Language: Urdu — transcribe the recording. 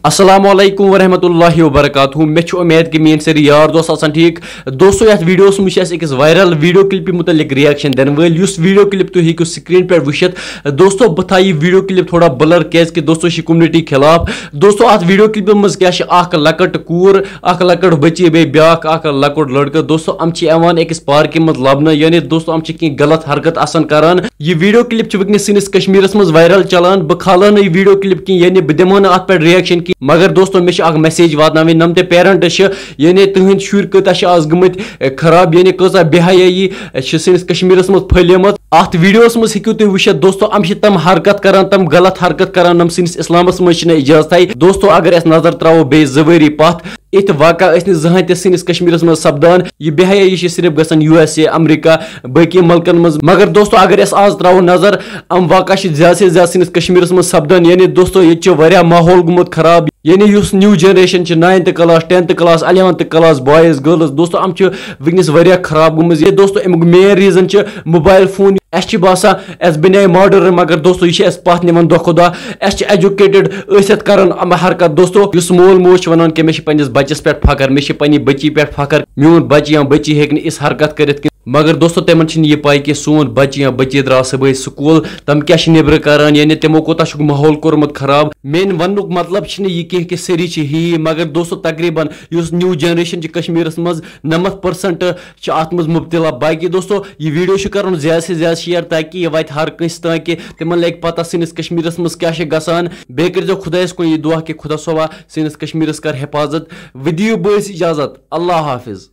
السلام علیکم ورحمۃ اللہ وبرکاتہ مے امید کہ میری ساری یار دوست آسان ٹھیک دوستو یتھ ویڈیوس مجھ أکس وائرل ویڈیو کلپ متعلق ریئیکشن دن ول یس ویڈیو کلپ تھی ہیکو سکرین پہ وچھت دوستو بہ تھا یہ ویڈیو کلپ تھوڑا بلر کیاز کہ دوستو یہ کومنٹی خلاف دوستو ات ویڈیو کلپ مز کیا اخ لکٹ کور اخ لکٹ بچی بی بیاکھ اخ لکٹ لڑکہ دوستو ام ایوان أکس پارکہ مز لبنہ یعنی دوستو ام کی غلط حرکت آسان کران یہ ویڈیو کلپ ونکس سنس کشمیرس مز وائرل چلان بہ کھالہ یہ ویڈیو کلپ کی یعنی بہ دمہ ات پہ ریئیکشن کی مگر دوستو مے اخ میسیج واتناوین نم تے پیرنٹ یعنی تہند شر کتا آز گمت خراب یعنی کۭژاہ بے حیائی سنس کشمیرس مز پھلیمت ات ویڈیوس مز ہیکو تُہۍ وٕچھِتھ دوستو ام تم حرکت کران تم غلط حرکت کران نم سنس اسلامس مز اجازت دوستو اگر اس نظر تراو بے زوری پتھ ات واقع ٲسۍ زٕہٕنۍ تہِ سنس کشمیرس مز سپدان یہ بے حیائی صرف گژھان USA امریکہ باقی ملکن مز مگر دوستو اگر اس آز تراو نظر ام واقع زیادہ سے زیادہ سنس کشمیرس مز سپدان یعنی دوستو یہ واریاہ ماحول گومت خراب یعنی yes new generation 9th class 10th class 11th class boys girls دوستو ام ونکس واریاہ خراب گومز یہ دوستو امیک مین ریزن موبائل فون اس باسان اس بنے ماڈرن مگر دوستو یہ پتھ نمان دہ کھۄتہٕ دۄہ اس ایجوکیٹڈ ٲسِتھ کران ام حرکت دوستو یس مول موج ونان کہ مے پنس بچس پہ فخر مے پنہ بچی پہ فخر میون بچہ یا بچی ہیکہ اس حرکت کرت مگر دوستو تمن یہ پائی کہ سون بچہ یا بچی درا صبح سکول تم کیا نبر کران یعنی تمو کوتاہ ماحول کورمت خراب مین ونک مطلب یہ کہ سری ہی مگر دوستو تقریباً اس نیو جنریشن کشمیرس مز 90% ات مز مبتلا باقی دوستو یہ ویڈیو کرن زیادہ سے زیادہ شیئر تاکہ یہ وات ہر کنس تاکہ تمن لگ پتہ سنس کشمیرس مز کیا گژھان بیٚیہِ کٔرزیٚو خدایس کُن یہ دعا کہ خدا صوبہ سنس کشمیرس کر حفاظت ودیو بٲس اجازت اللہ حافظ.